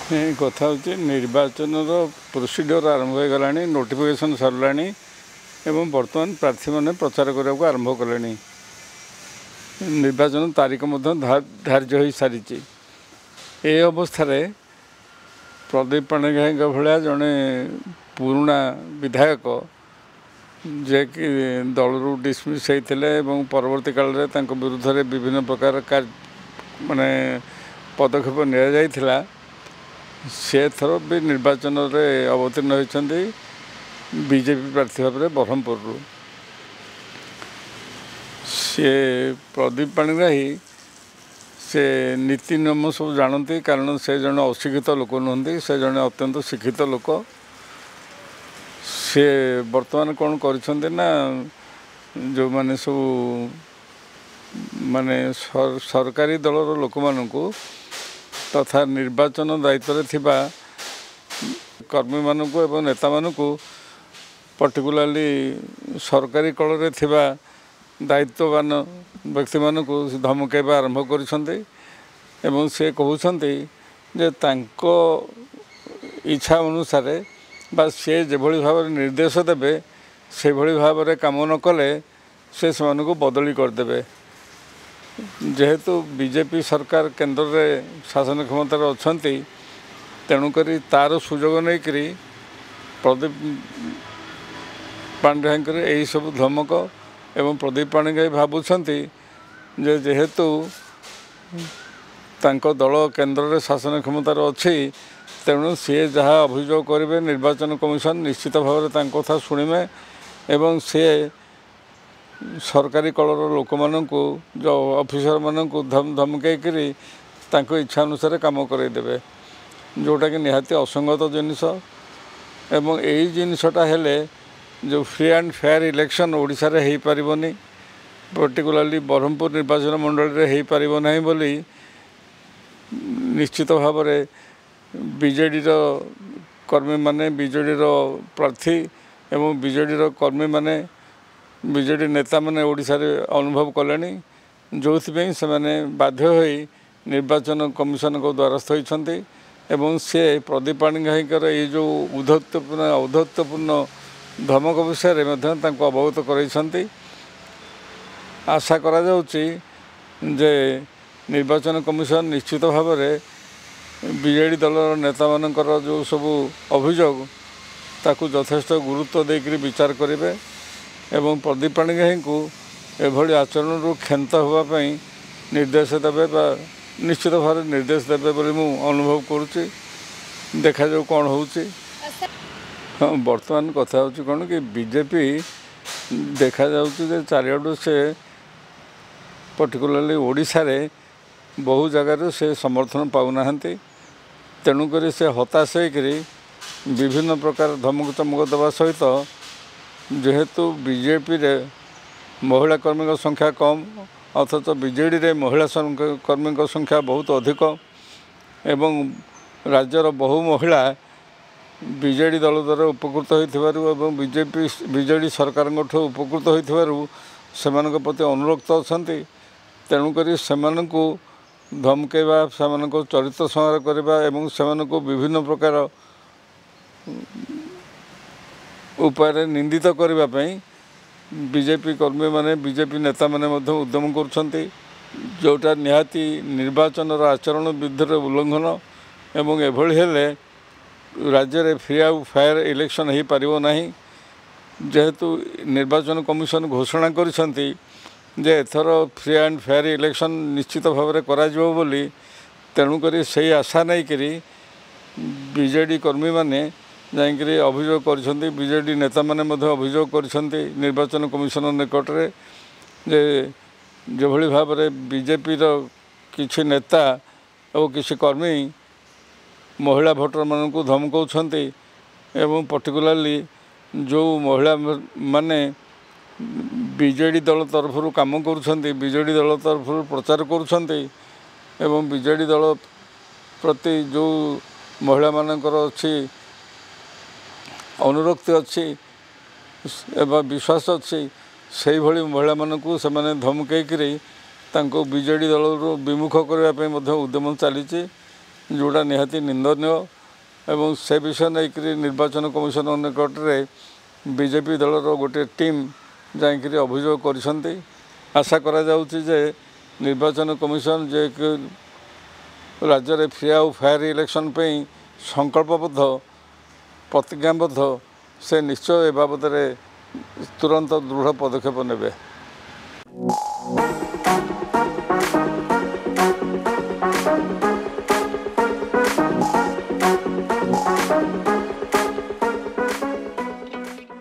କଥା ହେଉଛି ନିର୍ବାଚନର ପ୍ରୋସିଡିଓର ଆରମ୍ଭ ହୋଇଗଲାଣି, ନୋଟିଫିକେସନ୍ ସରିଲାଣି ଏବଂ ବର୍ତ୍ତମାନ ପ୍ରାର୍ଥୀମାନେ ପ୍ରଚାର କରିବାକୁ ଆରମ୍ଭ କଲେଣି। ନିର୍ବାଚନ ତାରିଖ ମଧ୍ୟ ଧାର୍ଯ୍ୟ ହୋଇସାରିଛି। ଏ ଅବସ୍ଥାରେ ପ୍ରଦୀପ ପାଣିଗ୍ରାହୀଙ୍କ ଭଳିଆ ଜଣେ ପୁରୁଣା ବିଧାୟକ ଯିଏକି ଦଳରୁ ଡିସମିସ୍ ହୋଇଥିଲେ ଏବଂ ପରବର୍ତ୍ତୀ କାଳରେ ତାଙ୍କ ବିରୁଦ୍ଧରେ ବିଭିନ୍ନ ପ୍ରକାର ପଦକ୍ଷେପ ନିଆଯାଇଥିଲା, ସେ ଥର ବି ନିର୍ବାଚନରେ ଅବତୀର୍ଣ୍ଣ ହୋଇଛନ୍ତି ବିଜେପି ପ୍ରାର୍ଥୀ ଭାବରେ ବ୍ରହ୍ମପୁରରୁ। ସେ ପ୍ରଦୀପ ପାଣିଗ୍ରାହୀ ସେ ନୀତି ନିୟମ ସବୁ ଜାଣନ୍ତି, କାରଣ ସେ ଜଣେ ଅଶିକ୍ଷିତ ଲୋକ ନୁହନ୍ତି, ସେ ଜଣେ ଅତ୍ୟନ୍ତ ଶିକ୍ଷିତ ଲୋକ। ସେ ବର୍ତ୍ତମାନ କ'ଣ କରିଛନ୍ତି ନା, ଯେଉଁମାନେ ସବୁ ସରକାରୀ ଦଳର ଲୋକମାନଙ୍କୁ ତଥା ନିର୍ବାଚନ ଦାୟିତ୍ୱରେ ଥିବା କର୍ମୀମାନଙ୍କୁ ଏବଂ ନେତାମାନଙ୍କୁ, ପର୍ଟିକୁଲାରଲି ସରକାରୀ କଳରେ ଥିବା ଦାୟିତ୍ୱବାନ ବ୍ୟକ୍ତିମାନଙ୍କୁ ଧମକାଇବା ଆରମ୍ଭ କରିଛନ୍ତି ଏବଂ ସେ କହୁଛନ୍ତି ଯେ ତାଙ୍କ ଇଚ୍ଛା ଅନୁସାରେ ବା ସେ ଯେଭଳି ଭାବରେ ନିର୍ଦ୍ଦେଶ ଦେବେ ସେଭଳି ଭାବରେ କାମ ନ କଲେ ସେ ସେମାନଙ୍କୁ ବଦଳି କରିଦେବେ। ଯେହେତୁ ବିଜେପି ସରକାର କେନ୍ଦ୍ରରେ ଶାସନ କ୍ଷମତାରେ ଅଛନ୍ତି, ତେଣୁକରି ତା'ର ସୁଯୋଗ ନେଇକରି ପ୍ରଦୀପ ପାଣିଗ୍ରାହୀଙ୍କର ଏହିସବୁ ଧମକ ଏବଂ ପ୍ରଦୀପ ପାଣିଗ୍ରାହୀ ଭାବୁଛନ୍ତି ଯେ ଯେହେତୁ ତାଙ୍କ ଦଳ କେନ୍ଦ୍ରରେ ଶାସନ କ୍ଷମତାରେ ଅଛି, ତେଣୁ ସିଏ ଯାହା ଅଭିଯୋଗ କରିବେ ନିର୍ବାଚନ କମିଶନ ନିଶ୍ଚିତ ଭାବରେ ତାଙ୍କ କଥା ଶୁଣିବେ ଏବଂ ସିଏ ସରକାରୀ କଳର ଲୋକମାନଙ୍କୁ, ଯେଉଁ ଅଫିସରମାନଙ୍କୁ ଧମକାଇକରି ତାଙ୍କ ଇଚ୍ଛା ଅନୁସାରେ କାମ କରାଇଦେବେ, ଯେଉଁଟାକି ନିହାତି ଅସଙ୍ଗତ ଜିନିଷ। ଏବଂ ଏହି ଜିନିଷଟା ହେଲେ ଯେଉଁ ଫ୍ରି ଆଣ୍ଡ ଫେୟାର ଇଲେକ୍ସନ୍ ଓଡ଼ିଶାରେ ହୋଇପାରିବନି, ପର୍ଟିକୁଲାରଲି ବ୍ରହ୍ମପୁର ନିର୍ବାଚନ ମଣ୍ଡଳୀରେ ହୋଇପାରିବ ନାହିଁ ବୋଲି ନିଶ୍ଚିତ ଭାବରେ ବିଜେଡ଼ିର କର୍ମୀମାନେ, ବିଜେଡ଼ିର ପ୍ରାର୍ଥୀ ଏବଂ ବିଜେଡ଼ିର କର୍ମୀମାନେ, ବିଜେଡ଼ି ନେତାମାନେ ଓଡ଼ିଶାରେ ଅନୁଭବ କଲେଣି, ଯେଉଁଥିପାଇଁ ସେମାନେ ବାଧ୍ୟ ହୋଇ ନିର୍ବାଚନ କମିଶନଙ୍କ ଦ୍ୱାରସ୍ଥ ହୋଇଛନ୍ତି ଏବଂ ସେ ପ୍ରଦୀପ ପାଣିଗ୍ରାହୀଙ୍କର ଏଇ ଯେଉଁ ଔଦ୍ଧତ୍ୟପୂର୍ଣ୍ଣ ଧମକ ବିଷୟରେ ମଧ୍ୟ ତାଙ୍କୁ ଅବଗତ କରାଇଛନ୍ତି। ଆଶା କରାଯାଉଛି ଯେ ନିର୍ବାଚନ କମିଶନ ନିଶ୍ଚିତ ଭାବରେ ବିଜେଡ଼ି ଦଳର ନେତାମାନଙ୍କର ଯେଉଁ ସବୁ ଅଭିଯୋଗ ତାକୁ ଯଥେଷ୍ଟ ଗୁରୁତ୍ୱ ଦେଇକରି ବିଚାର କରିବେ ଏବଂ ପ୍ରଦୀପ ପାଣିଗ୍ରାହୀଙ୍କୁ ଏଭଳି ଆଚରଣରୁ କ୍ଷାନ୍ତ ହେବା ପାଇଁ ନିର୍ଦ୍ଦେଶ ଦେବେ ବା ନିଶ୍ଚିତ ଭାବରେ ନିର୍ଦ୍ଦେଶ ଦେବେ ବୋଲି ମୁଁ ଅନୁଭବ କରୁଛି। ଦେଖାଯାଉ କ'ଣ ହେଉଛି। ହଁ, ବର୍ତ୍ତମାନ କଥା ହେଉଛି କ'ଣ କି ବିଜେପି ଦେଖାଯାଉଛି ଯେ ଚାରିଆଡ଼ୁ ସେ ପର୍ଟିକୁଲାରଲି ଓଡ଼ିଶାରେ ବହୁ ଜାଗାରୁ ସେ ସମର୍ଥନ ପାଉନାହାନ୍ତି, ତେଣୁକରି ସେ ହତାଶ ହୋଇକରି ବିଭିନ୍ନ ପ୍ରକାର ଧମକ ଚମକ ଦେବା ସହିତ, ଯେହେତୁ ବିଜେପିରେ ମହିଳା କର୍ମୀଙ୍କ ସଂଖ୍ୟା କମ୍ ଅଥଚ ବିଜେଡ଼ିରେ ମହିଳା କର୍ମୀଙ୍କ ସଂଖ୍ୟା ବହୁତ ଅଧିକ ଏବଂ ରାଜ୍ୟର ବହୁ ମହିଳା ବିଜେଡ଼ି ଦଳ ଦ୍ୱାରା ଉପକୃତ ହୋଇଥିବାରୁ ଏବଂ ବିଜେଡ଼ି ସରକାରଙ୍କଠୁ ଉପକୃତ ହୋଇଥିବାରୁ ସେମାନଙ୍କ ପ୍ରତି ଅନୁରକ୍ତ ଅଛନ୍ତି। ତେଣୁକରି ସେମାନଙ୍କୁ ଧମକାଇବା, ସେମାନଙ୍କ ଚରିତ୍ର ସଂହାର କରିବା ଏବଂ ସେମାନଙ୍କୁ ବିଭିନ୍ନ ପ୍ରକାର ଉପାୟରେ ନିନ୍ଦିତ କରିବା ପାଇଁ ବିଜେପି କର୍ମୀମାନେ, ବିଜେପି ନେତାମାନେ ମଧ୍ୟ ଉଦ୍ୟମ କରୁଛନ୍ତି, ଯେଉଁଟା ନିହାତି ନିର୍ବାଚନର ଆଚରଣ ବିରୁଦ୍ଧରେ ଉଲ୍ଲଙ୍ଘନ ଏବଂ ଏଭଳି ହେଲେ ରାଜ୍ୟରେ ଫ୍ରି ଆଉ ଫେୟାର ଇଲେକ୍ସନ୍ ହୋଇପାରିବ ନାହିଁ। ଯେହେତୁ ନିର୍ବାଚନ କମିଶନ ଘୋଷଣା କରିଛନ୍ତି ଯେ ଏଥର ଫ୍ରି ଆଣ୍ଡ ଫେୟାର ଇଲେକ୍ସନ୍ ନିଶ୍ଚିତ ଭାବରେ କରାଯିବ ବୋଲି, ତେଣୁକରି ସେହି ଆଶା ନେଇକରି ବିଜେଡ଼ି କର୍ମୀମାନେ ଯାଇକରି ଅଭିଯୋଗ କରିଛନ୍ତି, ବିଜେଡ଼ି ନେତାମାନେ ମଧ୍ୟ ଅଭିଯୋଗ କରିଛନ୍ତି ନିର୍ବାଚନ କମିଶନ ନିକଟରେ ଯେ ଯେଭଳି ଭାବରେ ବିଜେପିର କିଛି ନେତା ଓ କିଛି କର୍ମୀ ମହିଳା ଭୋଟରମାନଙ୍କୁ ଧମକାଉଛନ୍ତି ଏବଂ ପର୍ଟିକୁଲାରଲି ଯେଉଁ ମହିଳାମାନେ ବିଜେଡ଼ି ଦଳ ତରଫରୁ କାମ କରୁଛନ୍ତି, ବିଜେଡ଼ି ଦଳ ତରଫରୁ ପ୍ରଚାର କରୁଛନ୍ତି ଏବଂ ବିଜେଡ଼ି ଦଳ ପ୍ରତି ଯେଉଁ ମହିଳାମାନଙ୍କର ଅଛି ଅନୁରକ୍ତି ଅଛି ଏବଂ ବିଶ୍ୱାସ ଅଛି, ସେହିଭଳି ମହିଳାମାନଙ୍କୁ ସେମାନେ ଧମକାଇକରି ତାଙ୍କୁ ବିଜେଡ଼ି ଦଳରୁ ବିମୁଖ କରିବା ପାଇଁ ମଧ୍ୟ ଉଦ୍ୟମ ଚାଲିଛି जोड़ा निहाती निंदनीय एवं से विषय नहीं निर्वाचन कमिशन निकटरे बीजेपी दलर गोटे टीम जाकि अभियोग कर आशा करा जाउछि जे निर्वाचन कमिशन जे राज्य में फ्री और फेयर इलेक्शन पे संकल्पबद्ध प्रतिज्ञाबद्ध से निश्चय ए बाबद तुरंत दृढ़ पदक्षेप नेबे।